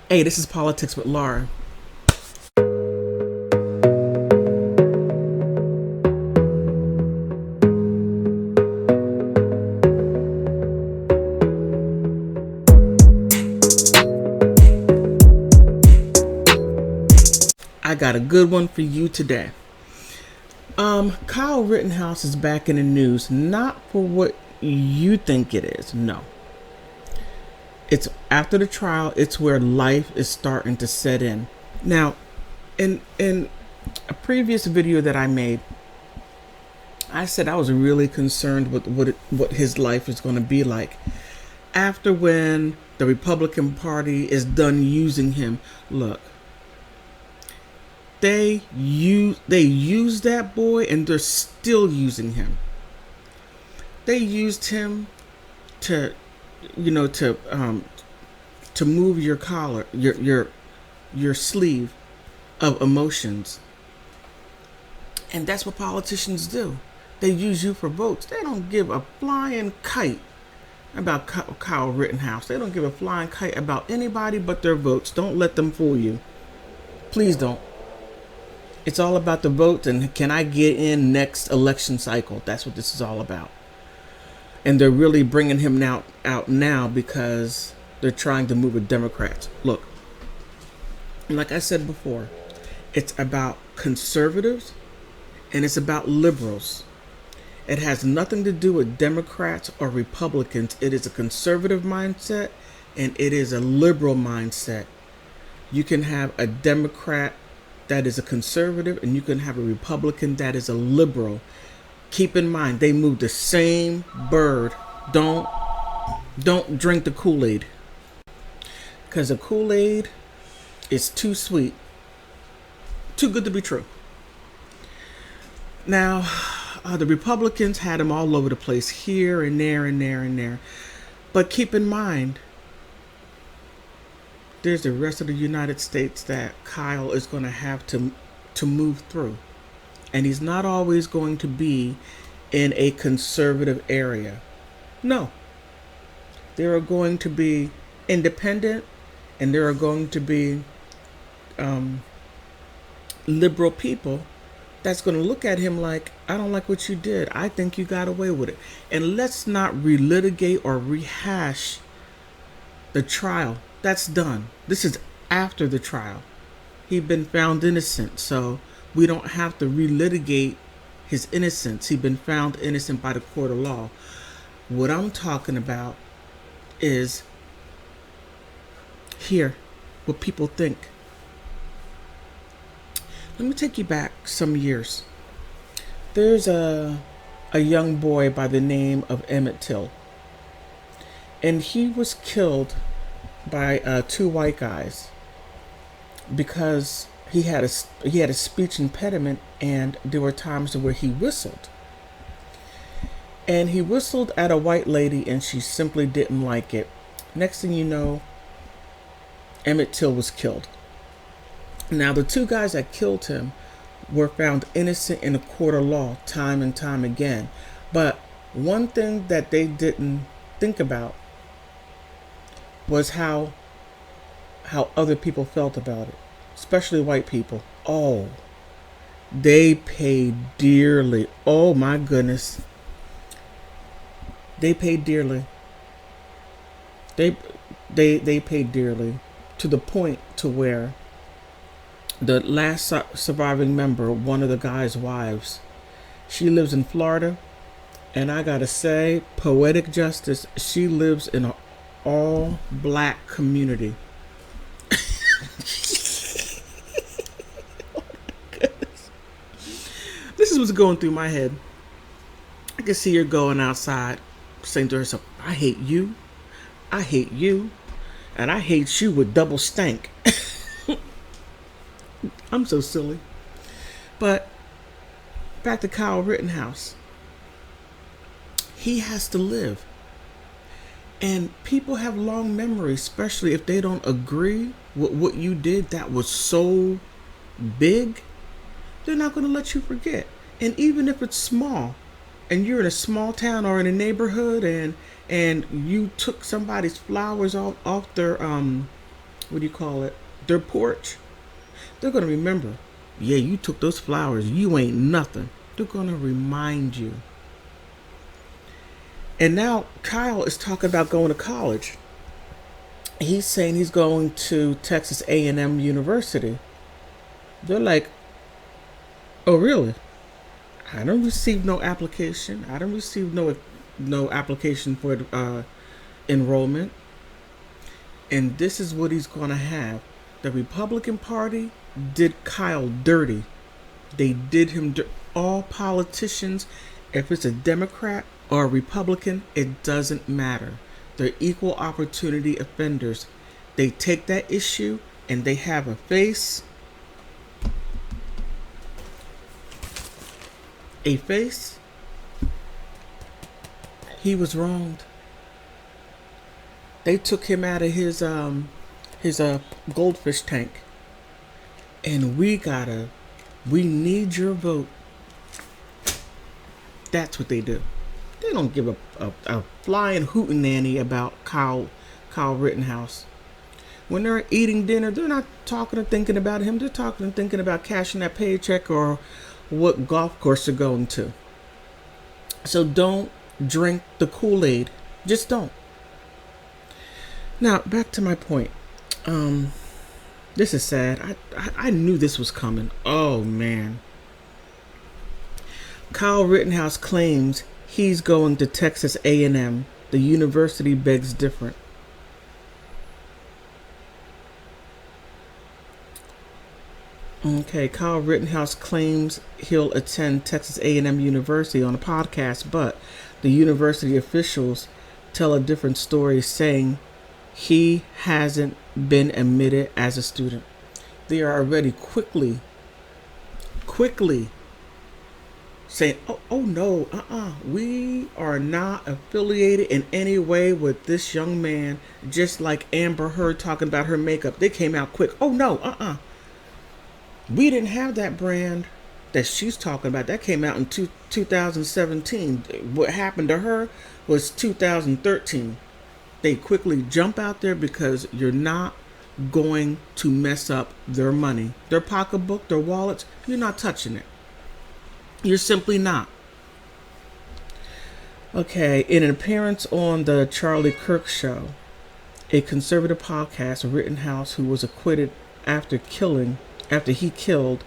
Hey, this is Politics with Laura. I got a good one for you today. Kyle Rittenhouse is back in the news, not for what you think it is. No. It's after the trial, it's where life is starting to set in. Now, in a previous video that I made, I said I was really concerned with what his life is going to be like after when the Republican Party is done using him. Look, they used that boy and they're still using him. They used him to to move your collar, your sleeve of emotions. And that's what politicians do. They use you for votes. They don't give a flying kite about Kyle Rittenhouse. They don't give a flying kite about anybody but their votes. Don't let them fool you. Please don't. It's all about the votes and can I get in next election cycle? That's what this is all about. And they're really bringing him out now because they're trying to move with Democrats. Look, like I said before, it's about conservatives and it's about liberals. It has nothing to do with Democrats or Republicans. It is a conservative mindset and it is a liberal mindset. You can have a Democrat that is a conservative and you can have a Republican that is a liberal. Keep in mind, they move the same bird. Don't drink the Kool-Aid. Because the Kool-Aid is too sweet. Too good to be true. Now, the Republicans had him all over the place, here and there and there and there. But keep in mind, there's the rest of the United States that Kyle is going to have to move through. And he's not always going to be in a conservative area. No. There are going to be independent and there are going to be liberal people that's going to look at him like, I don't like what you did. I think you got away with it. And let's not relitigate or rehash the trial. That's done. This is after the trial. He'd been found innocent, so we don't have to relitigate his innocence. He'd been found innocent by the court of law. What I'm talking about is here, what people think. Let me take you back some years. There's a young boy by the name of Emmett Till. And he was killed by two white guys because he had a speech impediment and there were times where he whistled. And he whistled at a white lady and she simply didn't like it. Next thing you know, Emmett Till was killed. Now, the two guys that killed him were found innocent in a court of law time and time again. But one thing that they didn't think about was how other people felt about it, especially white people. Oh, they paid dearly. Oh my goodness. They paid dearly. They paid dearly to the point to where the last surviving member, one of the guy's wives, she lives in Florida, and I gotta say, poetic justice, she lives in an all-black community. Oh my goodness. This is what's going through my head. I can see her going outside, saying to herself, I hate you, and I hate you with double stank. I'm so silly. But back to Kyle Rittenhouse. He has to live. And people have long memories, especially if they don't agree with what you did that was so big. They're not going to let you forget. And even if it's small, and you're in a small town or in a neighborhood and you took somebody's flowers off their what do you call it, their porch, they're going to remember, yeah, you took those flowers, you ain't nothing. They're going to remind you. And now Kyle is talking about going to college. He's saying he's going to Texas A&M University. They're like, oh really? I don't receive no application. I don't receive no application for enrollment. And this is what he's going to have. The Republican Party did Kyle dirty. They did him all politicians, if it's a Democrat or a Republican, it doesn't matter. They're equal opportunity offenders. They take that issue and they have a face. A face. He was wronged. They took him out of his goldfish tank. And we need your vote. That's what they do. They don't give a flying hootenanny about Kyle Rittenhouse. When they're eating dinner, they're not talking or thinking about him. They're talking and thinking about cashing that paycheck or what golf course they're going to. So don't drink the Kool-Aid. Just don't. Now, back to my point. This is sad. I knew this was coming. Oh, man. Kyle Rittenhouse claims he's going to Texas A&M. The university begs different. Okay, Kyle Rittenhouse claims he'll attend Texas A&M University on a podcast, but the university officials tell a different story, saying he hasn't been admitted as a student. They are already quickly saying, oh no, we are not affiliated in any way with this young man. Just like Amber Heard talking about her makeup, they came out quick. Oh no, we didn't have that brand that she's talking about. That came out in 2017. What happened to her was 2013. They quickly jump out there because you're not going to mess up their money, their pocketbook, their wallets. You're not touching it. You're simply not. Okay, in an appearance on the Charlie Kirk Show, a conservative podcast, Rittenhouse, who was acquitted after he killed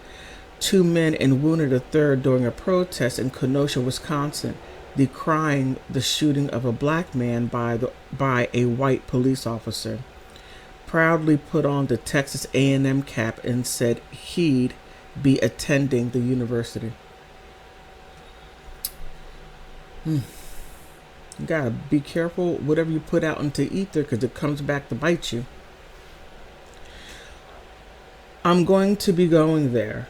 two men and wounded a third during a protest in Kenosha, Wisconsin, decrying the shooting of a black man by a white police officer, proudly put on the Texas A&M cap and said he'd be attending the university. You gotta be careful whatever you put out into ether, because it comes back to bite you. I'm going to be going there.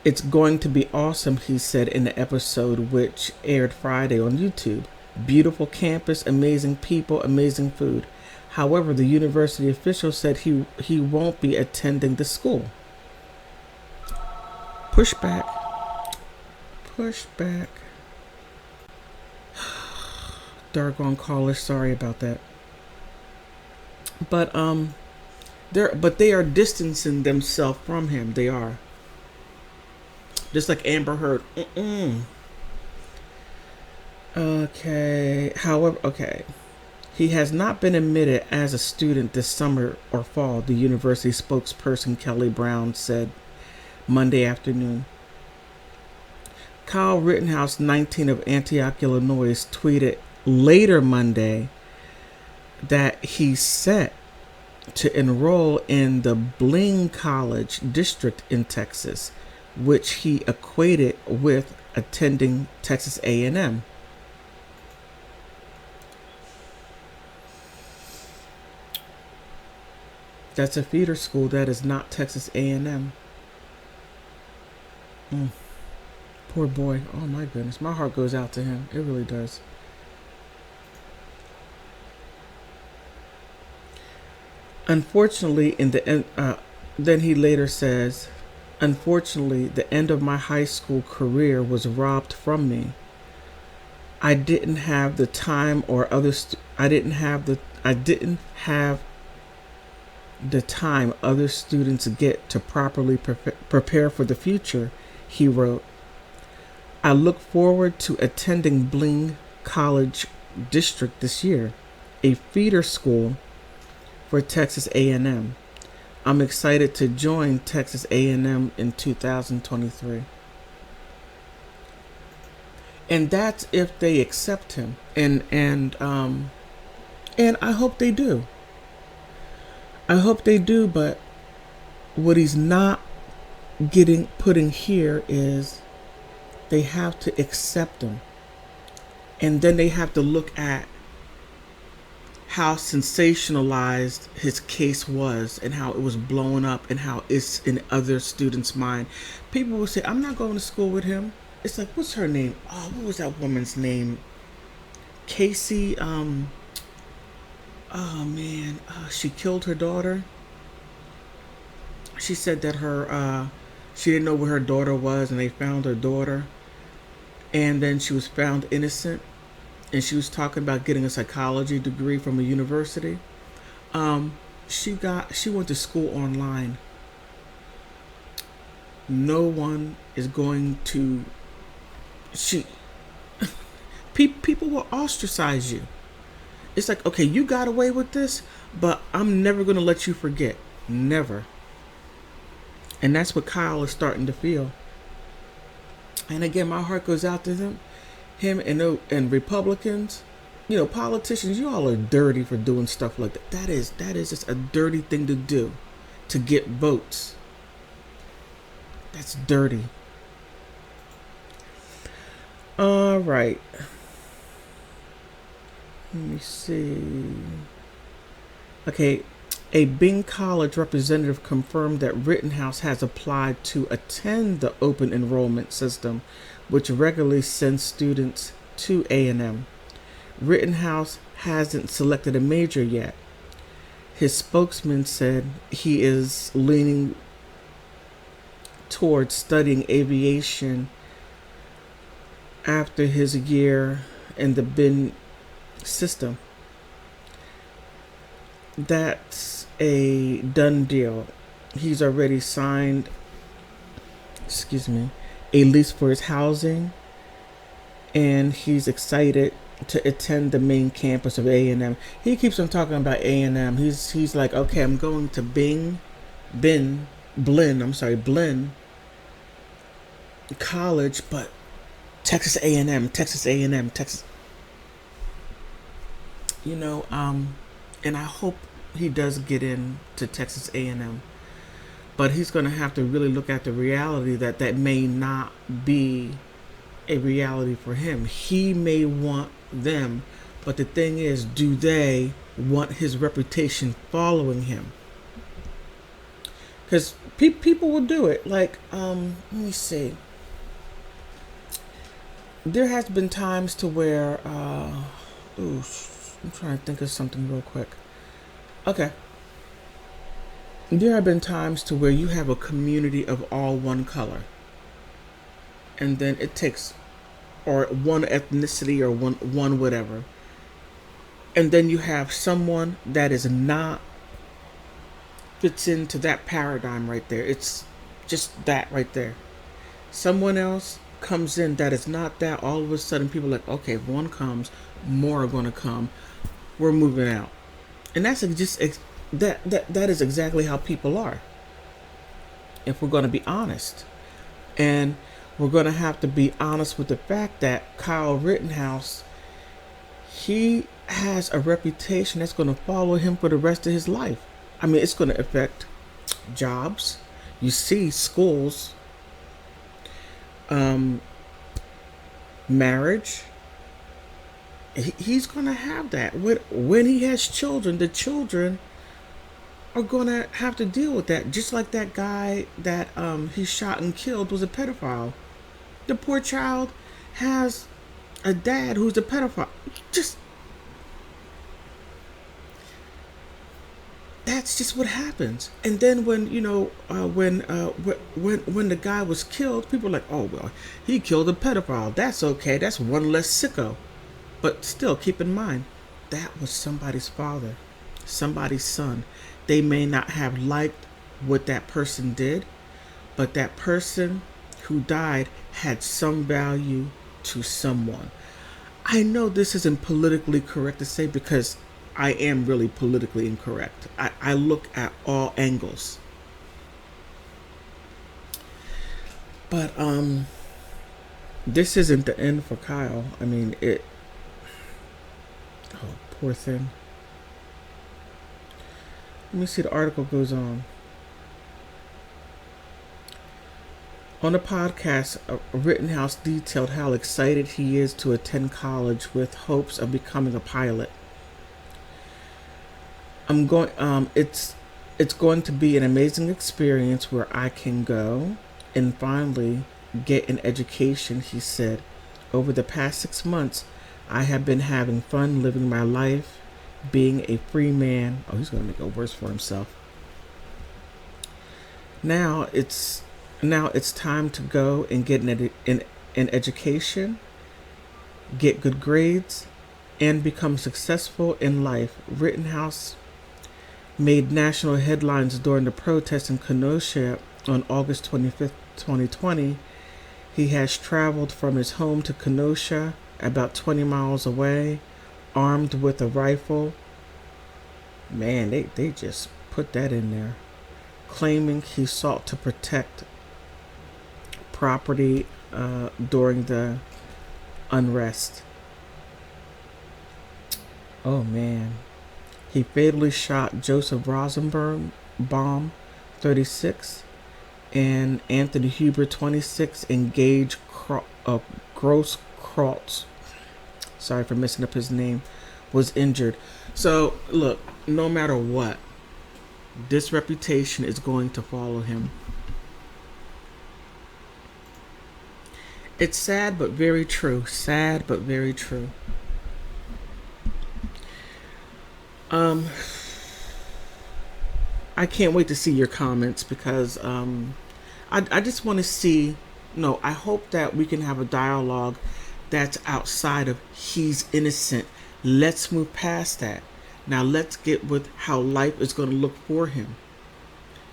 It's going to be awesome, he said in the episode, which aired Friday on YouTube. Beautiful campus, amazing people, amazing food. However, the university official said he won't be attending the school. Pushback. Doggone caller, sorry about that. But they are distancing themselves from him. They are. Just like Amber Heard. Okay. He has not been admitted as a student this summer or fall, the university spokesperson Kelly Brown said Monday afternoon. Kyle Rittenhouse, 19, of Antioch, Illinois, tweeted later Monday that he's set to enroll in the Bling College district in Texas, which he equated with attending Texas A&M. That's a feeder school. That is not Texas A&M. Poor boy. Oh my goodness. My heart goes out to him. It really does. Unfortunately, in the end, then he later says, unfortunately, the end of my high school career was robbed from me. I didn't have the time or I didn't have the time other students get to properly prepare for the future, he wrote, I look forward to attending Bling College District this year, a feeder school for Texas A&M. I'm excited to join Texas A&M in 2023. And that's if they accept him, and I hope they do. I hope they do, but what he's not putting here is they have to accept him. And then they have to look at how sensationalized his case was and how it was blown up and how it's in other students' mind. People will say, I'm not going to school with him. It's like, what's her name? Oh, what was that woman's name? Casey, oh man, she killed her daughter. She said that she didn't know where her daughter was, and they found her daughter, and then she was found innocent, and she was talking about getting a psychology degree from a university. She went to school online. No one is going to. People will ostracize you. It's like, okay, you got away with this, but I'm never going to let you forget. Never. And that's what Kyle is starting to feel. And again, my heart goes out to him and Republicans. You know, politicians, you all are dirty for doing stuff like that. That is just a dirty thing to do, to get votes. That's dirty. All right. Let me see. Okay, a Bing College representative confirmed that Rittenhouse has applied to attend the open enrollment system, which regularly sends students to A&M. Rittenhouse hasn't selected a major yet. His spokesman said he is leaning towards studying aviation after his year in the Bing system. That's a done deal. He's already signed a lease for his housing, and he's excited to attend the main campus of A&M. He keeps on talking about A&M. He's like, okay, I'm going to Blinn College, but Texas A&M. You know, and I hope he does get into Texas A&M. But he's going to have to really look at the reality that may not be a reality for him. He may want them, but the thing is, do they want his reputation following him? Because people will do it. Like, let me see. There has been times to where, I'm trying to think of something real quick. Okay. There have been times to where you have a community of all one color. And then it takes, or one ethnicity or one whatever. And then you have someone that is not, fits into that paradigm right there. It's just that right there. Someone else comes in that is not that. All of a sudden people are like, okay, if one comes, more are going to come. We're moving out. And that's just that is exactly how people are, if we're going to be honest. And we're going to have to be honest with the fact that Kyle Rittenhouse, he has a reputation that's going to follow him for the rest of his life. I mean, it's going to affect jobs. You see schools, marriage. He's going to have that. When he has children, the children are going to have to deal with that. Just like that guy that he shot and killed was a pedophile. The poor child has a dad who's a pedophile. That's just what happens. And then when when the guy was killed, people were like, oh well, he killed a pedophile. That's okay. That's one less sicko. But still, keep in mind, that was somebody's father. somebody's son. They may not have liked what that person did, but that person who died had some value to someone. I know this isn't politically correct to say because I am really politically incorrect. I look at all angles. But this isn't the end for Kyle. I mean, oh, poor thing. Let me see, the article goes on. On the podcast, Rittenhouse detailed how excited he is to attend college with hopes of becoming a pilot. It's going to be an amazing experience where I can go and finally get an education, he said. Over the past 6 months, I have been having fun living my life, being a free man. Oh, he's going to make it worse for himself. Now it's time to go and get an education, get good grades, and become successful in life. Rittenhouse made national headlines during the protest in Kenosha on August 25th, 2020. He has traveled from his home to Kenosha, about 20 miles away, armed with a rifle. Man, they just put that in there. Claiming he sought to protect property during the unrest. Oh man. He fatally shot Joseph Rosenberg, 36, and Anthony Huber, 26, and Gage Grosskreutz, sorry for messing up his name, was injured. So, look, no matter what, this reputation is going to follow him. It's sad but very true. Sad but very true. I can't wait to see your comments because I just want to see, I hope that we can have a dialogue that's outside of he's innocent. Let's move past that. Now let's get with how life is going to look for him.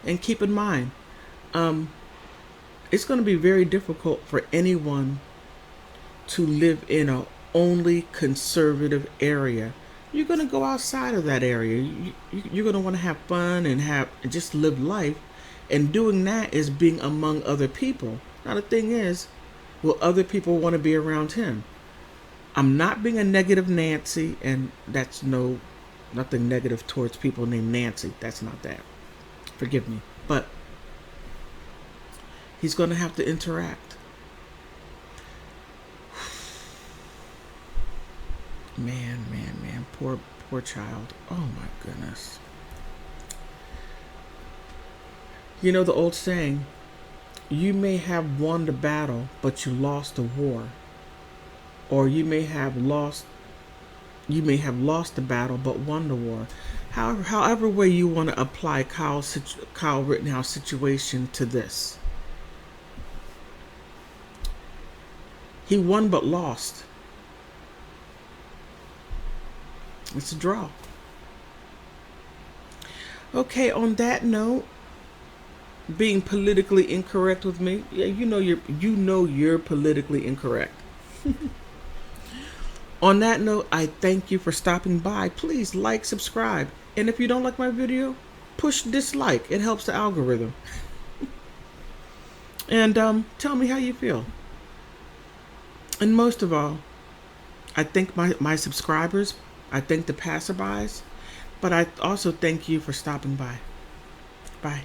And keep in mind, it's going to be very difficult for anyone to live in a only conservative area. You're going to go outside of that area. You're going to want to have fun and just live life. And doing that is being among other people. Now the thing is, will other people want to be around him? I'm not being a negative Nancy, and that's nothing negative towards people named Nancy. That's not that. Forgive me. But he's going to have to interact. Man. Poor child. Oh my goodness. You know the old saying, you may have won the battle, but you lost the war. Or you may have lost the battle, but won the war. However way you want to apply Kyle Rittenhouse situation to this. He won but lost. It's a draw. Okay, on that note, being politically incorrect with me, yeah, you know you're politically incorrect. On that note, I thank you for stopping by. Please like, subscribe, and if you don't like my video, push dislike. It helps the algorithm. And tell me how you feel. And most of all, I thank my subscribers. I thank the passerbys, but I also thank you for stopping by. Bye.